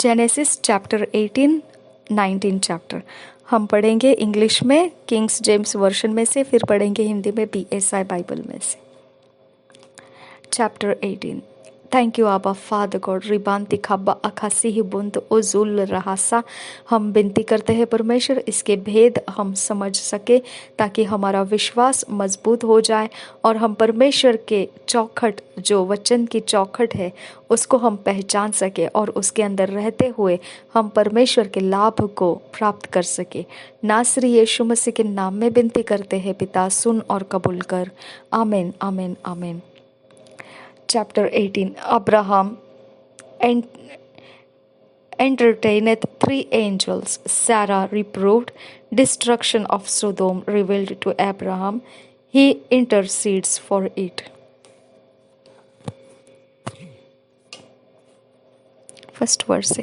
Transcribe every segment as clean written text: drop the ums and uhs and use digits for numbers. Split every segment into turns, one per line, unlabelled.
Genesis chapter 18, 19 chapter हम पढ़ेंगे English में किंग्स जेम्स वर्शन में से, फिर पढ़ेंगे हिंदी में BSI बाइबल में से। चैप्टर 18। थैंक यू आबा फादर गॉड रिबान तिखाबा अखासी ही बुंत उजुल रहासा। हम विनती करते हैं परमेश्वर इसके भेद हम समझ सके ताकि हमारा विश्वास मजबूत हो जाए और हम परमेश्वर के चौखट जो वचन की चौखट है उसको हम पहचान सके और उसके अंदर रहते हुए हम परमेश्वर के लाभ को प्राप्त कर सके। नासरी यीशु मसीह के नाम में विनती करते हैं पिता, सुन और कबूल कर। आमीन आमीन आमीन। Chapter 18. Abraham entertaineth three angels. Sarah reproved. Destruction of Sodom revealed to Abraham. He intercedes for it. First verse.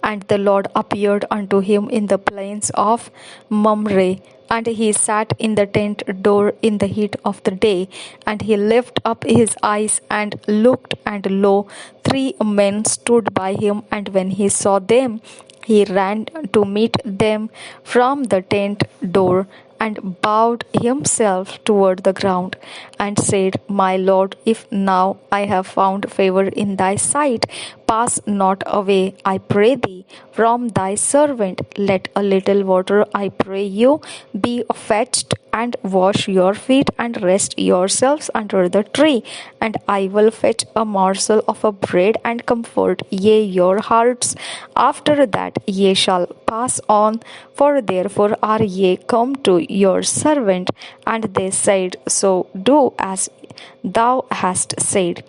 And the Lord appeared unto him in the plains of Mamre, and he sat in the tent door in the heat of the day. And he lifted up his eyes and looked, and lo, three men stood by him. And when he saw them, he ran to meet them from the tent door, and bowed himself toward the ground, and said, My Lord, if now I have found favor in thy sight, pass not away, I pray thee, from thy servant. Let a little water, I pray you, be fetched, and wash your feet, and rest yourselves under the tree. And I will fetch a morsel of a bread, and comfort ye your hearts. After that ye shall pass on, for therefore are ye come to your servant. And they said, So do as thou hast said.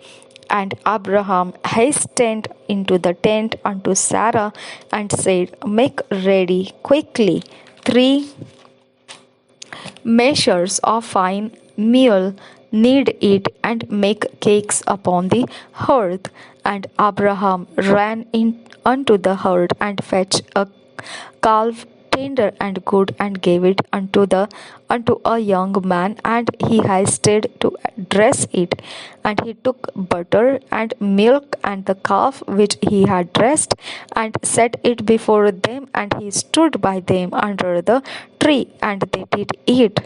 And Abraham hastened into the tent unto Sarah, and said, Make ready quickly 3 measures of fine meal, knead it, and make cakes upon the hearth. And Abraham ran in unto the hearth, and fetched a calf tender and good, and gave it unto a young man, and he hasted to dress it. And he took butter and milk and the calf which he had dressed, and set it before them, and he stood by them under the tree, and they did eat.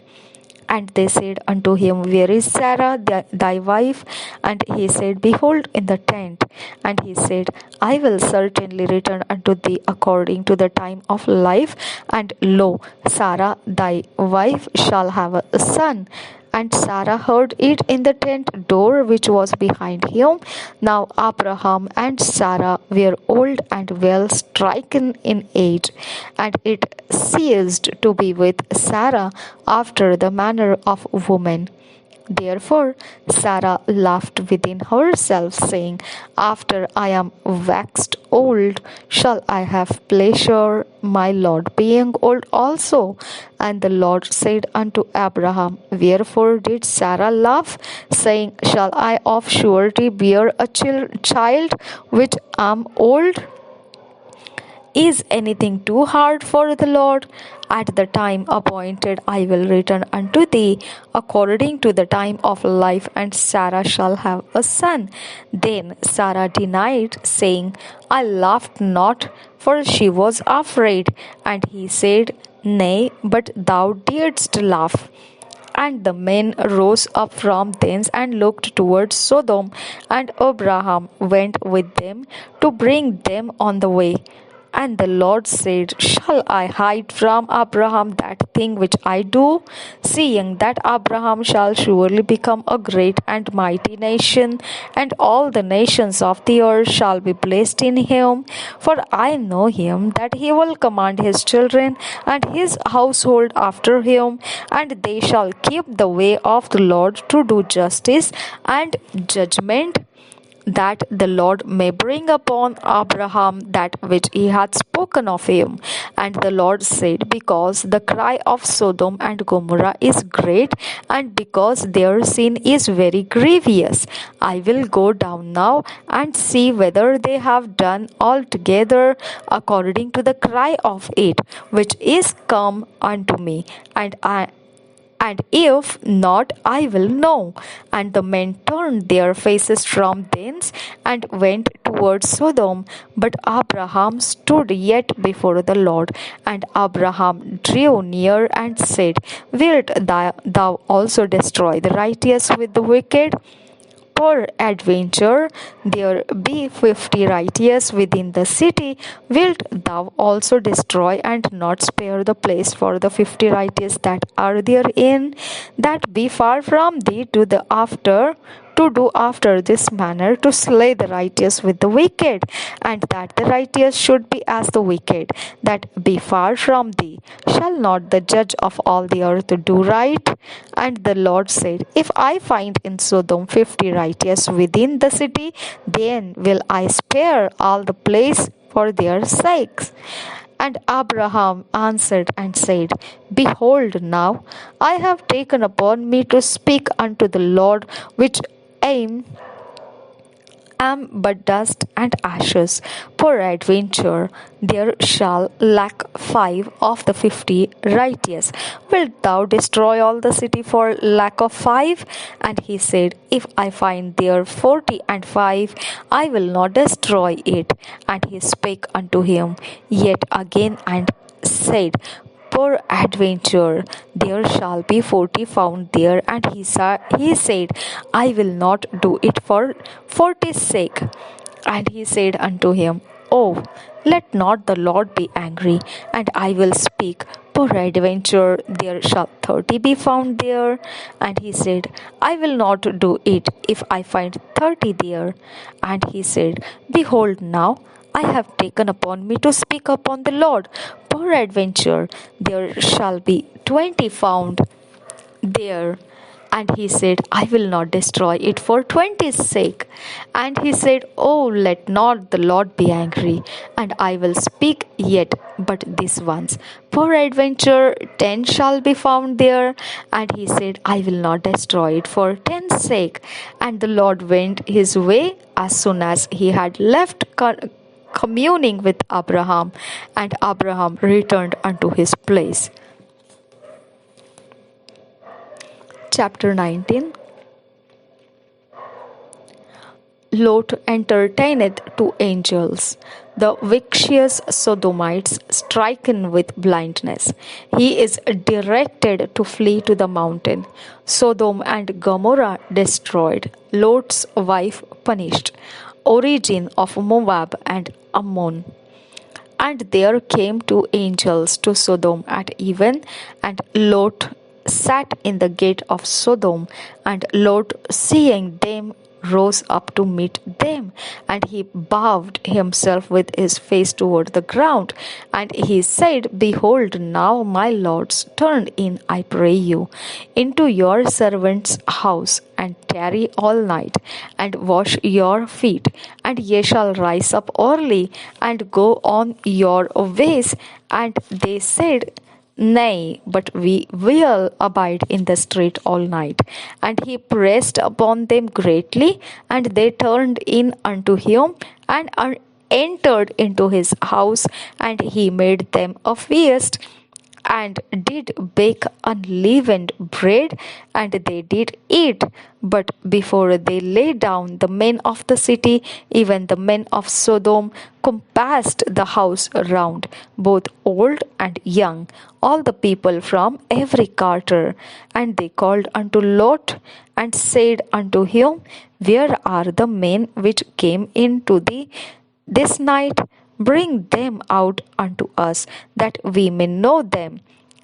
And they said unto him, Where is Sarah thy wife? And he said, Behold, in the tent. And he said, I will certainly return unto thee according to the time of life. And lo, Sarah thy wife shall have a son. And Sarah heard it in the tent door which was behind him. Now Abraham and Sarah were old and well stricken in age, and it ceased to be with Sarah after the manner of woman. Therefore Sarah laughed within herself, saying, After I am waxed old, shall I have pleasure, my Lord being old also? And the Lord said unto Abraham, Wherefore did Sarah laugh, saying, Shall I of surety bear a child which am old? Is anything too hard for the Lord? At the time appointed I will return unto thee according to the time of life, and Sarah shall have a son. Then Sarah denied, saying, I laughed not, for she was afraid. And he said, Nay, but thou didst laugh. And the men rose up from thence and looked towards Sodom, and Abraham went with them to bring them on the way. And the Lord said, Shall I hide from Abraham that thing which I do? Seeing that Abraham shall surely become a great and mighty nation, and all the nations of the earth shall be blessed in him. For I know him, that he will command his children and his household after him, and they shall keep the way of the Lord to do justice and judgment, that the Lord may bring upon Abraham that which he hath spoken of him. And the Lord said, Because the cry of Sodom and Gomorrah is great, and because their sin is very grievous, I will go down now and see whether they have done altogether according to the cry of it which is come unto me. And And if not, I will know. And the men turned their faces from thence and went towards Sodom. But Abraham stood yet before the Lord. And Abraham drew near and said, Wilt thou also destroy the righteous with the wicked? Peradventure there be 50 righteous within the city, wilt thou also destroy and not spare the place for the 50 righteous that are therein? That be far from thee to do after this manner, to slay the righteous with the wicked, and that the righteous should be as the wicked, that be far from thee. Shall not the judge of all the earth do right? And the Lord said, If I find in Sodom 50 righteous within the city, then will I spare all the place for their sakes. And Abraham answered and said, Behold, now I have taken upon me to speak unto the Lord, which am but dust and ashes. Peradventure there shall lack 5 of the 50 righteous. Wilt thou destroy all the city for lack of 5? And he said, If I find there 40 and 5, I will not destroy it. And he spake unto him yet again and said, Peradventure there shall be 40 found there. And he said, I will not do it for 40's sake. And he said unto him, Oh, let not the Lord be angry, and I will speak. Peradventure there shall 30 be found there. And he said, I will not do it if I find 30 there. And he said, Behold, now I have taken upon me to speak upon the Lord. Peradventure there shall be 20 found there. And he said, I will not destroy it for 20's sake. And he said, Oh, let not the Lord be angry, and I will speak yet but this once. Peradventure 10 shall be found there. And he said, I will not destroy it for 10's sake. And the Lord went his way as soon as he had left communing with Abraham, and Abraham returned unto his place. Chapter 19. Lot entertaineth two angels, the vicious Sodomites stricken with blindness. He is directed to flee to the mountain. Sodom and Gomorrah destroyed, Lot's wife punished, origin of Moab and Ammon. And there came two angels to Sodom at even, and Lot sat in the gate of Sodom. And Lot, seeing them, rose up to meet them, and he bowed himself with his face toward the ground. And he said, Behold, now, my lords, turn in, I pray you, into your servant's house, and tarry all night, and wash your feet, and ye shall rise up early, and go on your ways. And they said, Nay, but we will abide in the street all night. And he pressed upon them greatly, and they turned in unto him, and entered into his house, and he made them a feast, and did bake unleavened bread, and they did eat. But before they lay down, the men of the city, even the men of Sodom, compassed the house round, both old and young, all the people from every quarter. And they called unto Lot, and said unto him, Where are the men which came in to thee this night? Bring them out unto us, that we may know them.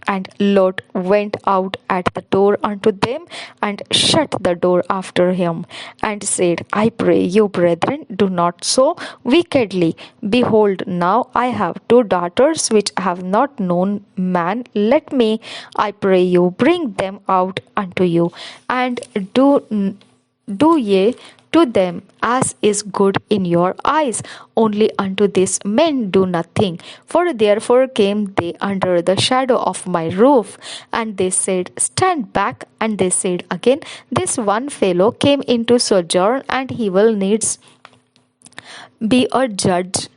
And Lot went out at the door unto them, and shut the door after him, and said, I pray you, brethren, do not so wickedly. Behold, now I have two daughters which have not known man. Let me, I pray you, bring them out unto you, and do ye to them as is good in your eyes. Only unto these men do nothing. For therefore came they under the shadow of my roof. And they said, Stand back. And they said again, This one fellow came into sojourn, and he will needs be a judge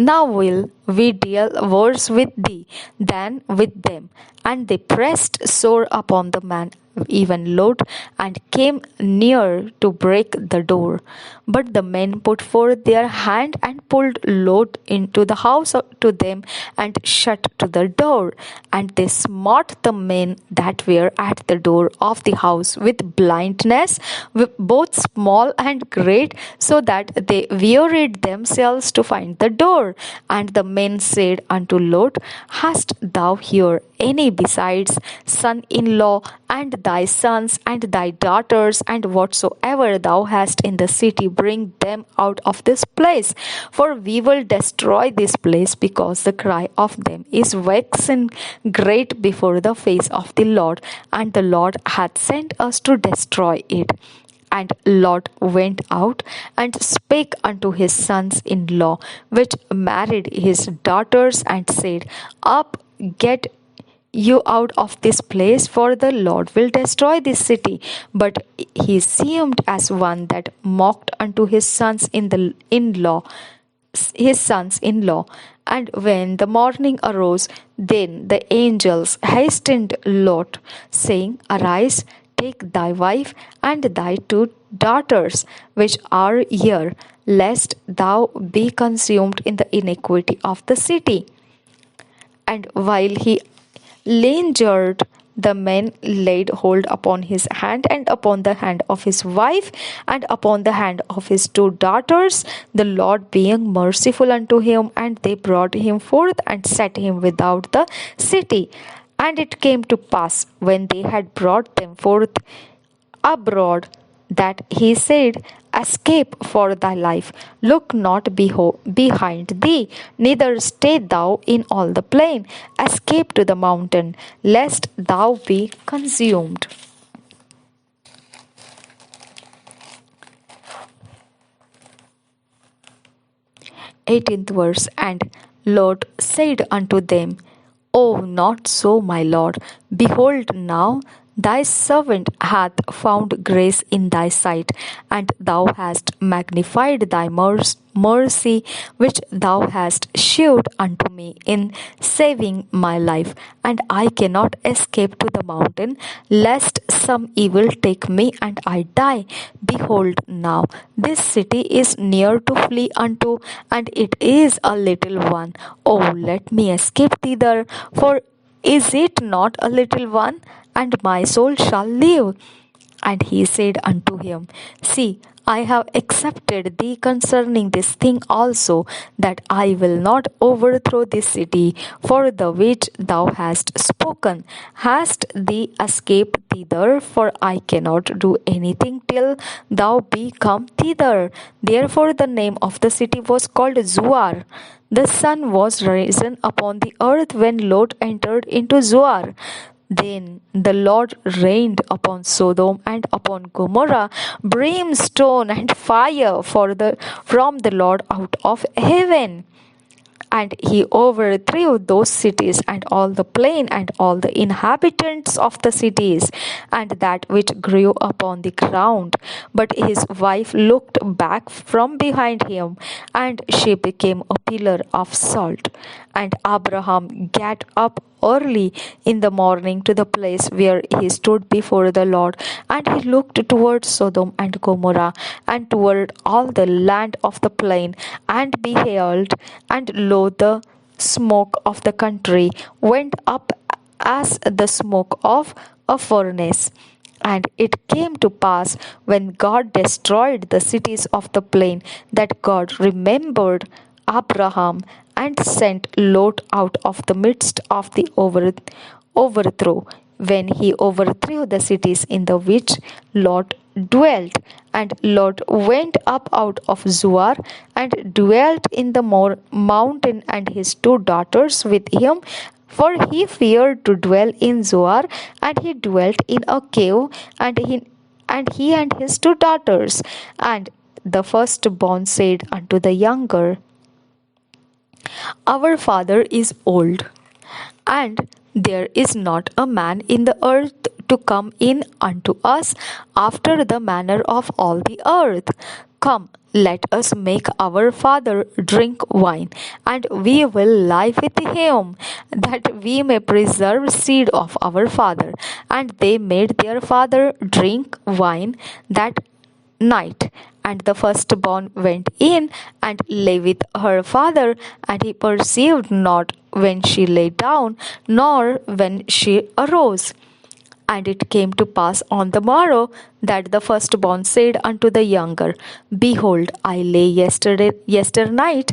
Now will we deal worse with thee than with them. And they pressed sore upon the man, even Lot, and came near to break the door. But the men put forth their hand and pulled Lot into the house to them and shut to the door. And they smote the men that were at the door of the house with blindness, with both small and great, so that they wearied themselves to find the door. And the men said unto Lot, Hast thou here any besides son-in-law, and thy sons and thy daughters, and whatsoever thou hast in the city, bring them out of this place? For we will destroy this place, because the cry of them is waxen great before the face of the Lord, and the Lord hath sent us to destroy it. And Lot went out and spake unto his sons in law, which married his daughters, and said, Up, get you out of this place, for the Lord will destroy this city. But he seemed as one that mocked unto his sons in law. His sons in law. And when the morning arose, then the angels hastened Lot, saying, Arise, take thy wife and thy two daughters, which are here, lest thou be consumed in the iniquity of the city. And while he lingered, the men laid hold upon his hand and upon the hand of his wife and upon the hand of his two daughters, the Lord being merciful unto him, and they brought him forth and set him without the city. And it came to pass, when they had brought them forth abroad, that he said, Escape for thy life, look not behind thee, neither stay thou in all the plain. Escape to the mountain, lest thou be consumed. 18th verse. And Lot said unto them, O not so, my Lord. Behold, now thy servant hath found grace in thy sight, and thou hast magnified thy mercy which thou hast shewed unto me in saving my life. And I cannot escape to the mountain, lest some evil take me and I die. Behold, now this city is near to flee unto, and it is a little one. O let me escape thither, for is it not a little one? And my soul shall live. And he said unto him, See, I have accepted thee concerning this thing also, that I will not overthrow this city for the which thou hast spoken. Hast thee escaped thither? For I cannot do anything till thou be come thither. Therefore the name of the city was called Zoar. The sun was risen upon the earth when Lot entered into Zoar. Then the Lord rained upon Sodom and upon Gomorrah brimstone and fire from the Lord out of heaven. And he overthrew those cities and all the plain and all the inhabitants of the cities and that which grew upon the ground. But his wife looked back from behind him, and she became a pillar of salt. And Abraham gat up early in the morning to the place where he stood before the Lord, and he looked toward Sodom and Gomorrah, and toward all the land of the plain, and beheld, and lo, the smoke of the country went up as the smoke of a furnace. And it came to pass, when God destroyed the cities of the plain, that God remembered Abraham and sent Lot out of the midst of the overthrow, when he overthrew the cities in the which Lot dwelt. And Lot went up out of Zoar and dwelt in the mountain, and his two daughters with him. For he feared to dwell in Zoar, and he dwelt in a cave, and he and his two daughters. And the firstborn said unto the younger, Our father is old, and there is not a man in the earth to come in unto us after the manner of all the earth. Come, let us make our father drink wine, and we will lie with him, that we may preserve seed of our father. And they made their father drink wine that night. And the firstborn went in and lay with her father, and he perceived not when she lay down, nor when she arose. And it came to pass on the morrow that the firstborn said unto the younger, Behold, I lay yesternight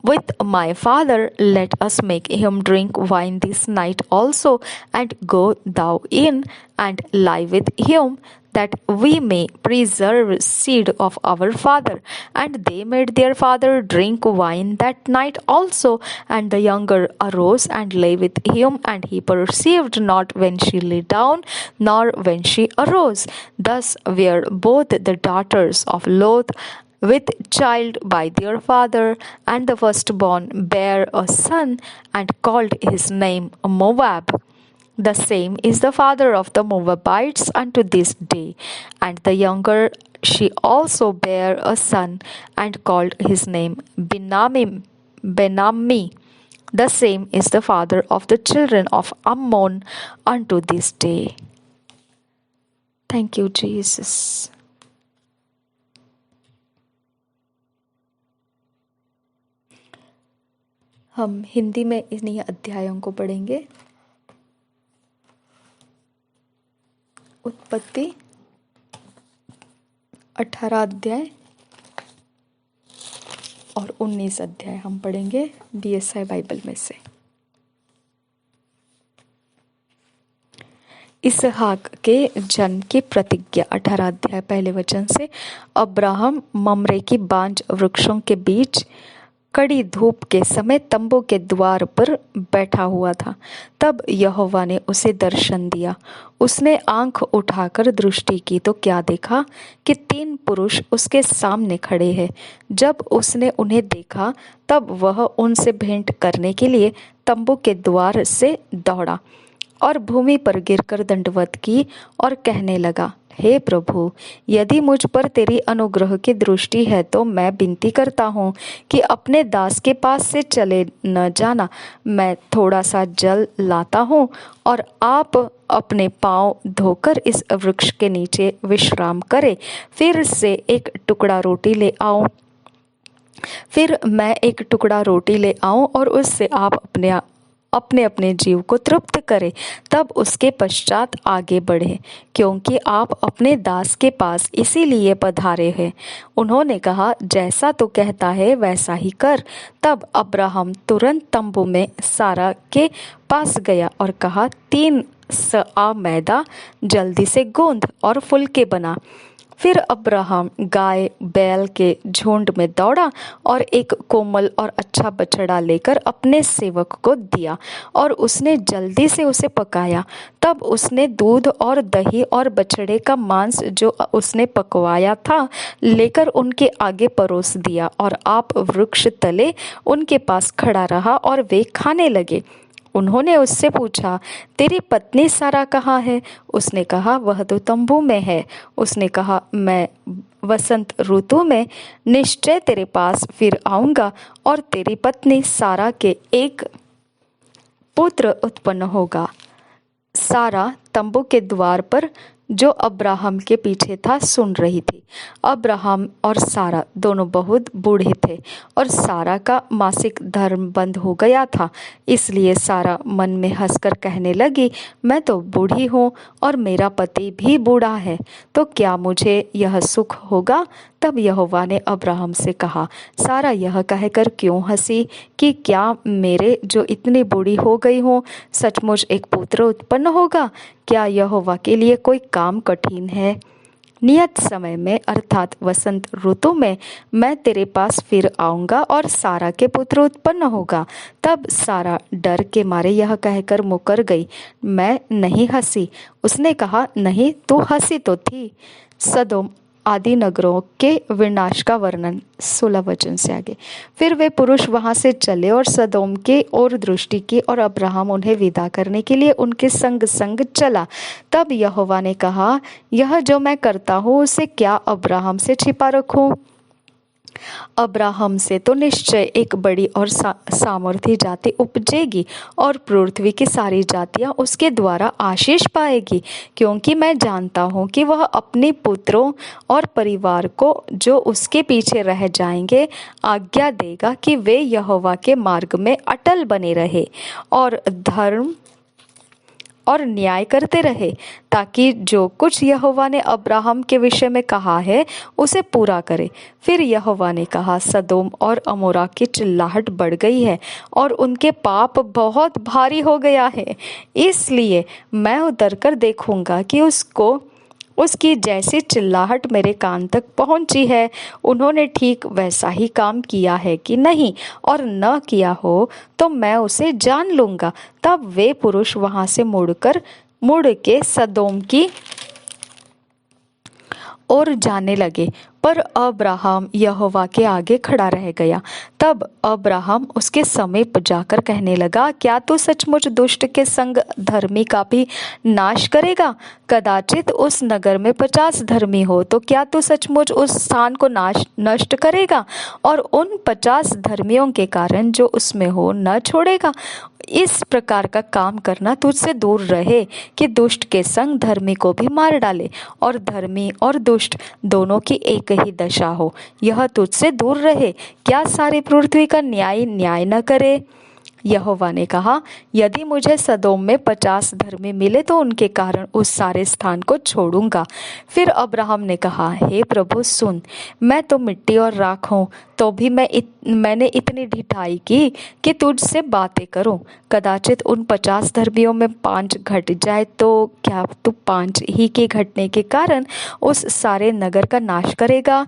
with my father, let us make him drink wine this night also, and go thou in and lie with him, that we may preserve seed of our father. And they made their father drink wine that night also. And the younger arose and lay with him, and he perceived not when she lay down, nor when she arose. Thus were both the daughters of Lot with child by their father. And the firstborn bare a son, and called his name Moab. The same is the father of the Moabites unto this day. And the younger, she also bare a son, and called his name Benammi. The same is the father of the children of Ammon unto this day. Thank you, Jesus. हम हिंदी में इन्हीं अध्यायों को पढ़ेंगे। उत्पत्ति 18 अध्याय और 19 अध्याय हम पढ़ेंगे BSI बाइबल में से। इसहाक के जन्म की प्रतिज्ञा 18 अध्याय पहले वचन से। अब्राहम ममरे की बांज वृक्षों के बीच कड़ी धूप के समय तंबू के द्वार पर बैठा हुआ था। तब यहोवा ने उसे दर्शन दिया। उसने आंख उठाकर दृष्टि की तो क्या देखा कि 3 पुरुष उसके सामने खड़े हैं। जब उसने उन्हें देखा तब वह उनसे भेंट करने के लिए तंबू के द्वार से दौड़ा और भूमि पर गिरकर दंडवत की और कहने लगा, हे प्रभु, यदि मुझ पर तेरी अनुग्रह की दृष्टि है तो मैं विनती करता हूँ कि अपने दास के पास से चले न जाना। मैं थोड़ा सा जल लाता हूँ और आप अपने पाँव धोकर इस वृक्ष के नीचे विश्राम करें। फिर मैं एक टुकड़ा रोटी ले आऊं और उससे आप अपने अपने जीव को तृप्त करें, तब उसके पश्चात आगे बढ़े, क्योंकि आप अपने दास के पास इसीलिए पधारे हैं। उन्होंने कहा, जैसा तू कहता है वैसा ही कर। तब अब्राहम तुरंत तंबू में सारा के पास गया और कहा, 3 सआ मैदा जल्दी से गूंथ और फुलके बना। फिर अब्राहम गाय बैल के झुंड में दौड़ा और एक कोमल और अच्छा बछड़ा लेकर अपने सेवक को दिया और उसने जल्दी से उसे पकाया। तब उसने दूध और दही और बछड़े का मांस जो उसने पकवाया था लेकर उनके आगे परोस दिया और आप वृक्ष तले उनके पास खड़ा रहा और वे खाने लगे। उन्होंने उससे पूछा, तेरी पत्नी सारा कहाँ है? उसने कहा, वह तो तंबू में है। उसने कहा, मैं वसंत ऋतु में निश्चय तेरे पास फिर आऊंगा और तेरी पत्नी सारा के एक पुत्र उत्पन्न होगा। सारा तंबू के द्वार पर जो अब्राहम के पीछे था सुन रही थी। अब्राहम और सारा दोनों बहुत बूढ़े थे और सारा का मासिक धर्म बंद हो गया था। इसलिए सारा मन में हंसकर कहने लगी, मैं तो बूढ़ी हूँ और मेरा पति भी बूढ़ा है, तो क्या मुझे यह सुख होगा? तब यहोवा ने अब्राहम से कहा, सारा यह कहकर क्यों हंसी कि क्या मेरे जो इतनी बूढ़ी हो गई हूँ सचमुच एक पुत्र उत्पन्न होगा? क्या यहोवा के लिए कोई काम कठिन है? नियत समय में अर्थात वसंत ऋतु में मैं तेरे पास फिर आऊंगा और सारा के पुत्र उत्पन्न होगा। तब सारा डर के मारे यह कहकर मुकर गई, मैं नहीं हंसी। उसने कहा, नहीं, तू हंसी तो थी। सदोम आदि नगरों के विनाश का वर्णन 16 वचन से आगे। फिर वे पुरुष वहां से चले और सदोम के ओर दृष्टि की और अब्राहम उन्हें विदा करने के लिए उनके संग संग चला। तब यहोवा ने कहा, यह जो मैं करता हूँ उसे क्या अब्राहम से छिपा रखूं? अब्राहम से तो निश्चय एक बड़ी और सामर्थी जाति उपजेगी और पृथ्वी की सारी जातियां उसके द्वारा आशीष पाएगी, क्योंकि मैं जानता हूँ कि वह अपने पुत्रों और परिवार को जो उसके पीछे रह जाएंगे आज्ञा देगा कि वे यहोवा के मार्ग में अटल बने रहे और धर्म और न्याय करते रहे, ताकि जो कुछ यहोवा ने अब्राहम के विषय में कहा है उसे पूरा करे। फिर यहोवा ने कहा, सदोम और अमोरा की चिल्लाहट बढ़ गई है और उनके पाप बहुत भारी हो गया है, इसलिए मैं उतरकर देखूंगा कि उसकी जैसी चिल्लाहट मेरे कान तक पहुंची है, उन्होंने ठीक वैसा ही काम किया है कि नहीं, और न किया हो तो मैं उसे जान लूंगा। तब वे पुरुष वहां से मुड़ के सदोम की ओर जाने लगे, पर अब्राहम यहोवा के आगे खड़ा रह गया। तब अब्राहम उसके समीप जाकर कहने लगा, क्या तू सचमुच दुष्ट के संग धर्मी का भी नाश करेगा? कदाचित उस नगर में 50 धर्मी हो, तो क्या तू सचमुच उस स्थान को नष्ट करेगा और उन 50 धर्मियों के कारण जो उसमें हो न छोड़ेगा? इस प्रकार का काम करना तुझसे दूर रहे कि दुष्ट के संग धर्मी को भी मार डाले और धर्मी और दुष्ट दोनों की एक ही दशा हो। यह तुझसे दूर रहे। क्या सारी पृथ्वी का न्याय न करे? यहोवा ने कहा, यदि मुझे सदोम में 50 धर्मी मिले तो उनके कारण उस सारे स्थान को छोड़ूंगा। फिर अब्राहम ने कहा, हे प्रभु सुन, मैं तो मिट्टी और राख हूँ, तो भी मैंने इतनी ढिठाई की कि तुझसे बातें करूं। कदाचित उन 50 धर्मियों में 5 घट जाए तो क्या तू 5 ही के घटने के कारण उस सारे नगर का नाश करेगा?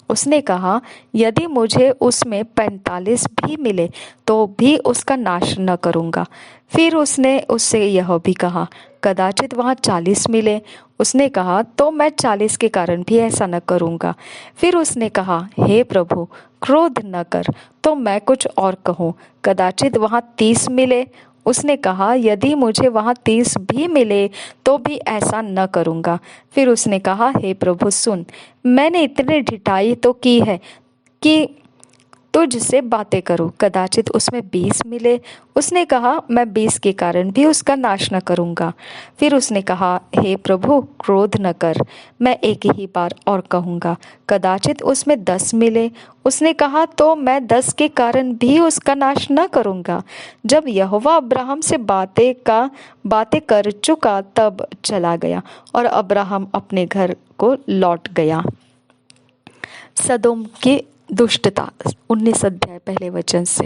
उसने कहा, यदि मुझे उसमें 45 भी मिले तो भी उसका नाश न करूंगा। फिर उसने उससे यह भी कहा, कदाचित वहाँ 40 मिले। उसने कहा, तो मैं 40 के कारण भी ऐसा न करूंगा। फिर उसने कहा, हे प्रभु क्रोध न कर, तो मैं कुछ और कहूँ। कदाचित वहाँ 30 मिले। उसने कहा, यदि मुझे वहाँ 30 भी मिले तो भी ऐसा न करूँगा। फिर उसने कहा, हे प्रभु सुन, मैंने इतनी ढिठाई तो की है कि तुझसे बातें करूं। कदाचित उसमें 20 मिले। उसने कहा, मैं 20 के कारण भी उसका नाश न करूंगा। फिर उसने कहा, हे प्रभु क्रोध न कर, मैं एक ही बार और कहूंगा। कदाचित उसमें 10 मिले। उसने कहा, तो मैं 10 के कारण भी उसका नाश न करूंगा। जब यहोवा अब्राहम से बातें कर चुका तब चला गया और अब्राहम अपने घर को लौट गया। सदोम की दुष्टता 19 अध्याय पहले वचन से।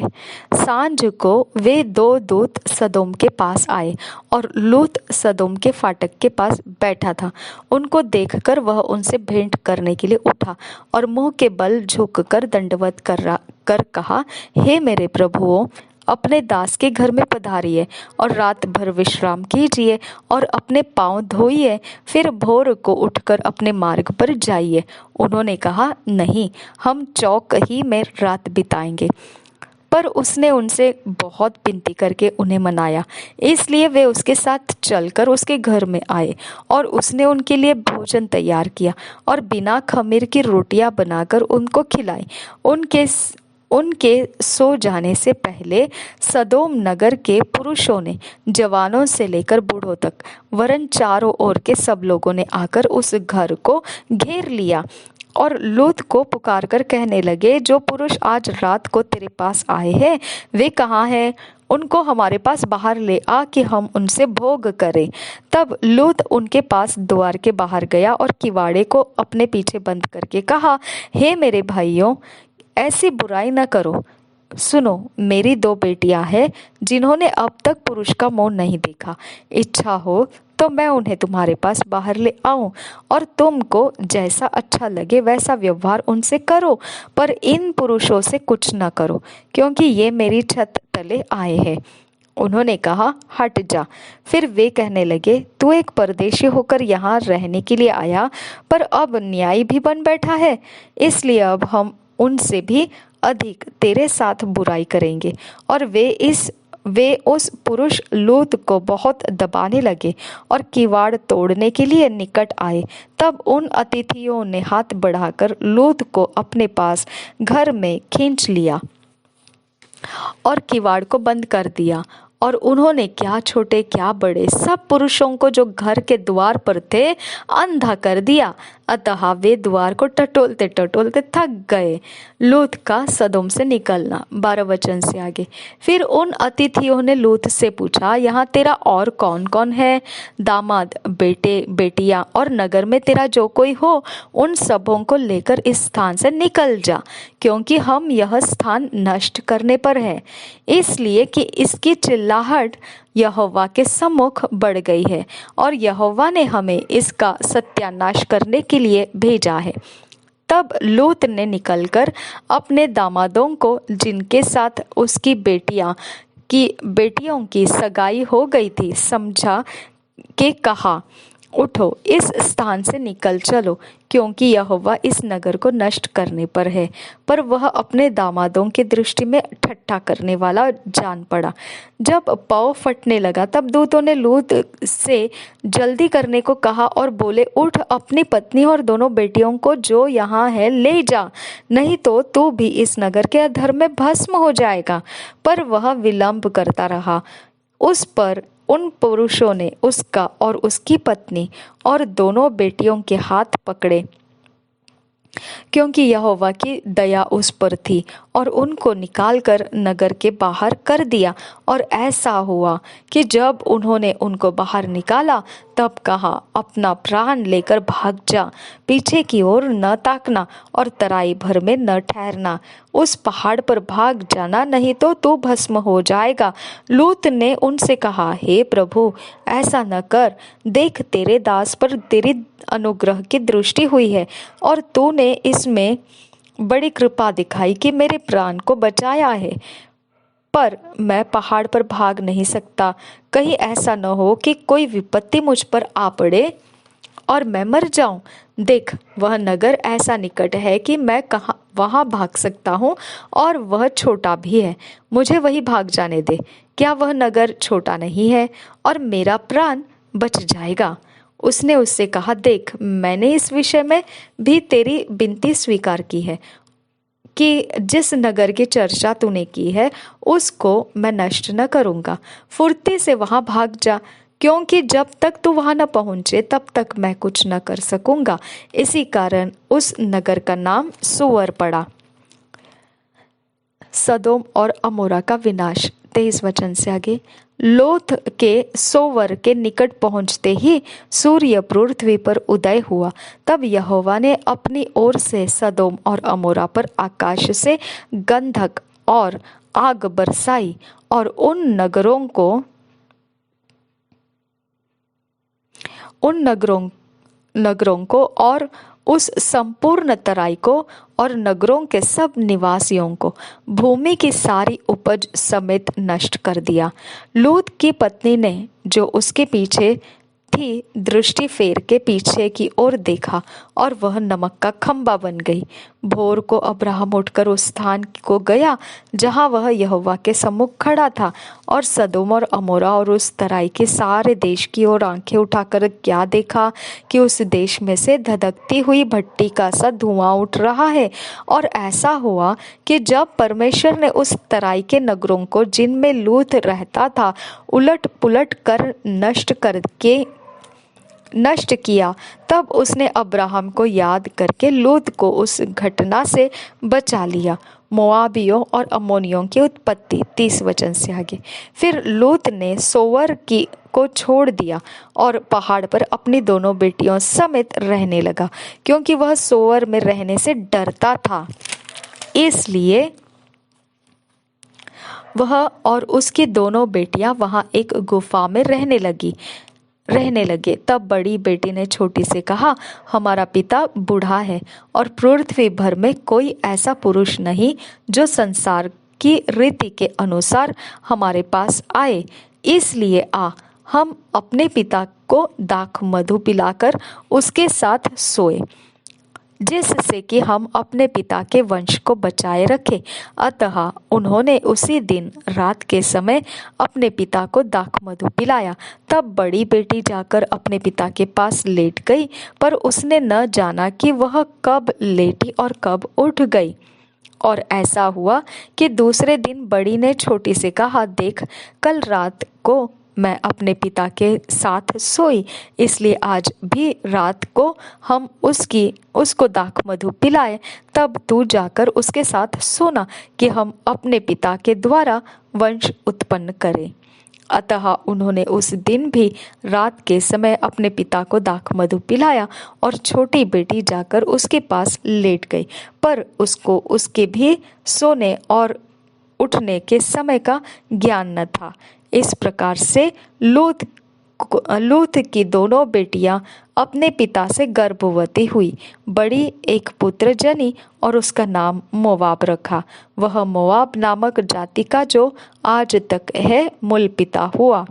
सांझ को वे 2 दूत सदोम के पास आए और लूत सदोम के फाटक के पास बैठा था। उनको देखकर वह उनसे भेंट करने के लिए उठा और मुंह के बल झुककर दंडवत कर कहा, हे मेरे प्रभुओं, अपने दास के घर में पधारिए और रात भर विश्राम कीजिए और अपने पांव धोइए, फिर भोर को उठकर अपने मार्ग पर जाइए। उन्होंने कहा, नहीं, हम चौक ही में रात बिताएंगे। पर उसने उनसे बहुत विनती करके उन्हें मनाया, इसलिए वे उसके साथ चलकर उसके घर में आए और उसने उनके लिए भोजन तैयार किया और बिना खमीर की रोटियां बनाकर उनको खिलाई। उनके सो जाने से पहले सदोम नगर के पुरुषों ने, जवानों से लेकर बूढ़ों तक, वरन चारों ओर के सब लोगों ने आकर उस घर को घेर लिया और लूत को पुकार कर कहने लगे, जो पुरुष आज रात को तेरे पास आए हैं वे कहाँ हैं? उनको हमारे पास बाहर ले आ कि हम उनसे भोग करें। तब लूत उनके पास द्वार के बाहर गया और किवाड़े को अपने पीछे बंद करके कहा, हे मेरे भाइयों, ऐसी बुराई न करो। सुनो, मेरी 2 बेटियां हैं जिन्होंने अब तक पुरुष का मुंह नहीं देखा। इच्छा हो तो मैं उन्हें तुम्हारे पास बाहर ले आऊं और तुमको जैसा अच्छा लगे वैसा व्यवहार उनसे करो, पर इन पुरुषों से कुछ न करो, क्योंकि ये मेरी छत तले आए हैं। उन्होंने कहा, हट जा। फिर वे कहने लगे, तू एक परदेशी होकर यहाँ रहने के लिए आया, पर अब न्यायी भी बन बैठा है, इसलिए अब हम उनसे भी अधिक तेरे साथ बुराई करेंगे। और वे इस वे उस पुरुष लूत को बहुत दबाने लगे और किवाड़ तोड़ने के लिए निकट आए। तब उन अतिथियों ने हाथ बढ़ाकर लूत को अपने पास घर में खींच लिया और किवाड़ को बंद कर दिया। और उन्होंने क्या छोटे क्या बड़े सब पुरुषों को जो घर के द्वार पर थे अंधा कर दिया। अतः वे द्वार को टटोलते टटोलते थक गए। लूत का सदोम से निकलना 12 वचन से आगे। फिर उन अतिथियों ने लूत से पूछा, यहाँ तेरा और कौन कौन है? दामाद, बेटे बेटियां और नगर में तेरा जो कोई हो उन सबों को लेकर इस स्थान से निकल जा, क्योंकि हम यह स्थान नष्ट करने पर है, इसलिए कि इसकी चिल्लाहट यहोवा के सम्मुख बढ़ गई है और यहोवा ने हमें इसका सत्यानाश करने के लिए भेजा है। तब लूत ने निकलकर अपने दामादों को, जिनके साथ उसकी बेटियों की सगाई हो गई थी, समझा के कहा, उठो, इस स्थान से निकल चलो, क्योंकि यहोवा इस नगर को नष्ट करने पर है। पर वह अपने दामादों की दृष्टि में ठट्ठा करने वाला जान पड़ा। जब पाँव फटने लगा तब दूतों ने लूत से जल्दी करने को कहा और बोले, उठ, अपनी पत्नी और दोनों बेटियों को जो यहाँ है ले जा, नहीं तो तू भी इस नगर के अधर्म में भस्म हो जाएगा। पर वह विलंब करता रहा। उस पर उन पुरुषों ने उसका और उसकी पत्नी और दोनों बेटियों के हाथ पकड़े, क्योंकि यहोवा की दया उस पर थी, और उनको निकालकर नगर के बाहर कर दिया। और ऐसा हुआ कि जब उन्होंने उनको बाहर निकाला तब कहा, अपना प्राण लेकर भाग जा, पीछे की ओर न ताकना और तराई भर में न ठहरना, उस पहाड़ पर भाग जाना, नहीं तो तू भस्म हो जाएगा। लूत ने उनसे कहा, हे प्रभु, ऐसा न कर, देख तेरे दास पर तेरी अनुग्रह की दृष्टि हुई है और तूने इसमें बड़ी कृपा दिखाई कि मेरे प्राण को बचाया है। पर मैं पहाड़ पर भाग नहीं सकता, कहीं ऐसा न हो कि कोई विपत्ति मुझ पर आ पड़े और मैं मर जाऊं। देख, वह नगर ऐसा निकट है कि मैं कहाँ वहां भाग सकता हूँ, और वह छोटा भी है, मुझे वही भाग जाने दे। क्या वह नगर छोटा नहीं है और मेरा प्राण बच जाएगा? उसने उससे कहा, देख, मैंने इस विषय में भी तेरी विनती स्वीकार की है कि जिस नगर की चर्चा तूने की है उसको मैं नष्ट न करूंगा। फुर्ती से वहां भाग जा, क्योंकि जब तक तू वहां न पहुंचे तब तक मैं कुछ न कर सकूंगा। इसी कारण उस नगर का नाम सुअर पड़ा। सदोम और अमोरा का विनाश 23 वचन से आगे। लोथ के सोवर के निकट पहुंचते ही सूर्य पृथ्वी पर उदय हुआ। तब यहोवा ने अपनी ओर से सदोम और अमोरा पर आकाश से गंधक और आग बरसाई और उन नगरों को और उस संपूर्ण तराई को और नगरों के सब निवासियों को, भूमि की सारी उपज समेत नष्ट कर दिया। लूत की पत्नी ने जो उसके पीछे थी दृष्टि फेर के पीछे की ओर देखा और वह नमक का खंबा बन गई। भोर को अब्राहम उठकर उस स्थान को गया जहां वह यहोवा के सम्मुख खड़ा था, और सदोम और अमोरा और उस तराई के सारे देश की ओर आंखें उठाकर क्या देखा कि उस देश में से धधकती हुई भट्टी का सा धुआं उठ रहा है। और ऐसा हुआ कि जब परमेश्वर ने उस तराई के नगरों को, जिनमें लूत रहता था, उलट पुलट कर नष्ट किया, तब उसने अब्राहम को याद करके लूत को उस घटना से बचा लिया। मोआबियों और अम्मोनियों की उत्पत्ति 30 वचन से आगे। फिर लूत ने सोवर को छोड़ दिया और पहाड़ पर अपनी दोनों बेटियों समेत रहने लगा, क्योंकि वह सोवर में रहने से डरता था। इसलिए वह और उसकी दोनों बेटियां वहां एक गुफा में रहने लगे। तब बड़ी बेटी ने छोटी से कहा, हमारा पिता बूढ़ा है और पृथ्वी भर में कोई ऐसा पुरुष नहीं जो संसार की रीति के अनुसार हमारे पास आए, इसलिए हम अपने पिता को दाख मधु पिलाकर उसके साथ सोए। जिससे कि हम अपने पिता के वंश को बचाए रखें। अतः उन्होंने उसी दिन रात के समय अपने पिता को दाखमधु पिलाया। तब बड़ी बेटी जाकर अपने पिता के पास लेट गई, पर उसने न जाना कि वह कब लेटी और कब उठ गई। और ऐसा हुआ कि दूसरे दिन बड़ी ने छोटी से कहा, देख, कल रात को मैं अपने पिता के साथ सोई, इसलिए आज भी रात को हम उसको दाखमधु पिलाए। तब तू जाकर उसके साथ सोना, कि हम अपने पिता के द्वारा वंश उत्पन्न करें। अतः उन्होंने उस दिन भी रात के समय अपने पिता को दाखमधु पिलाया, और छोटी बेटी जाकर उसके पास लेट गई, पर उसको उसके भी सोने और उठने के समय का ज्ञान न था। इस प्रकार से लूत की दोनों बेटियां अपने पिता से गर्भवती हुई। बड़ी एक पुत्र जनी और उसका नाम मोवाब रखा। वह मोवाब नामक जाति का जो आज तक है मूल पिता हुआ।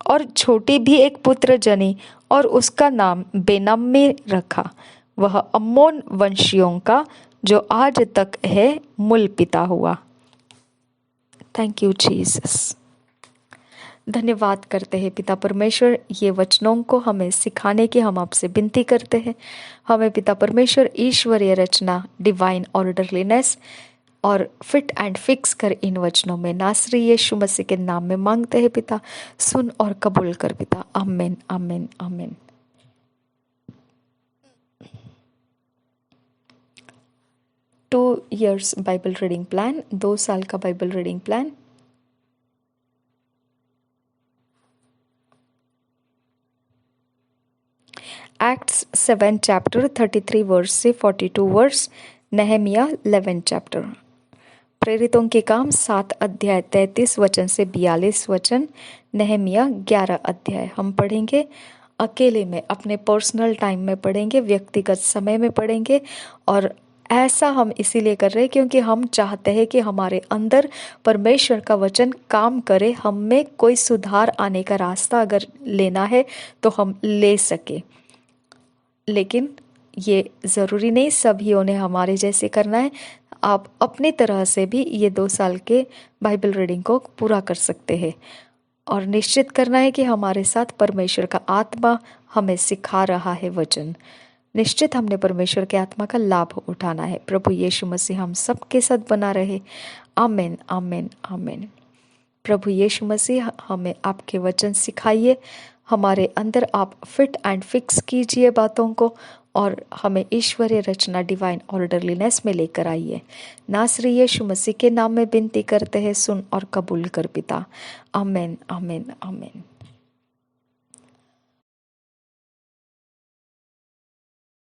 और छोटी भी एक पुत्र जनी और उसका नाम बेनम्मी रखा। वह अम्मोन वंशियों का जो आज तक है मूल पिता हुआ। Thank you Jesus. धन्यवाद करते हैं पिता परमेश्वर, ये वचनों को हमें सिखाने की हम आपसे विनती करते हैं। हमें पिता परमेश्वर ईश्वरीय रचना, डिवाइन ऑर्डरलीनेस और फिट एंड फिक्स कर इन वचनों में नासरी यीशु मसीह के नाम में मांगते हैं पिता। सुन और कबूल कर पिता। आमीन, आमीन, आमीन। 2 years बाइबल रीडिंग प्लान, 2 साल का Bible reading plan. Acts 7 chapter 33 verse से 42 वर्स। नहमिया 11 चैप्टर। प्रेरितों के काम 7 अध्याय 33 वचन से 42 वचन। नहमिया 11 अध्याय। हम पढ़ेंगे अकेले में, अपने पर्सनल टाइम में पढ़ेंगे, व्यक्तिगत समय में पढ़ेंगे। और ऐसा हम इसीलिए कर रहे हैं क्योंकि हम चाहते हैं कि हमारे अंदर परमेश्वर का वचन काम करे। हम में कोई सुधार आने का रास्ता अगर लेना है तो हम ले सके, लेकिन ये ज़रूरी नहीं सभी ने हमारे जैसे करना है। आप अपनी तरह से भी ये 2 साल के बाइबल रीडिंग को पूरा कर सकते हैं। और निश्चित करना है कि हमारे साथ परमेश्वर का आत्मा हमें सिखा रहा है वचन। निश्चित हमने परमेश्वर के आत्मा का लाभ उठाना है। प्रभु यीशु मसीह हम सबके साथ बना रहे। आमीन, आमीन, आमीन। प्रभु यीशु मसीह हमें आपके वचन सिखाइए, हमारे अंदर आप फिट एंड फिक्स कीजिए बातों को, और हमें ईश्वरीय रचना, डिवाइन ऑर्डरलीनेस में लेकर आइए। नासरी यीशु मसीह के नाम में विनती करते हैं, सुन और कबूल कर पिता। आमीन, आमीन, आमीन।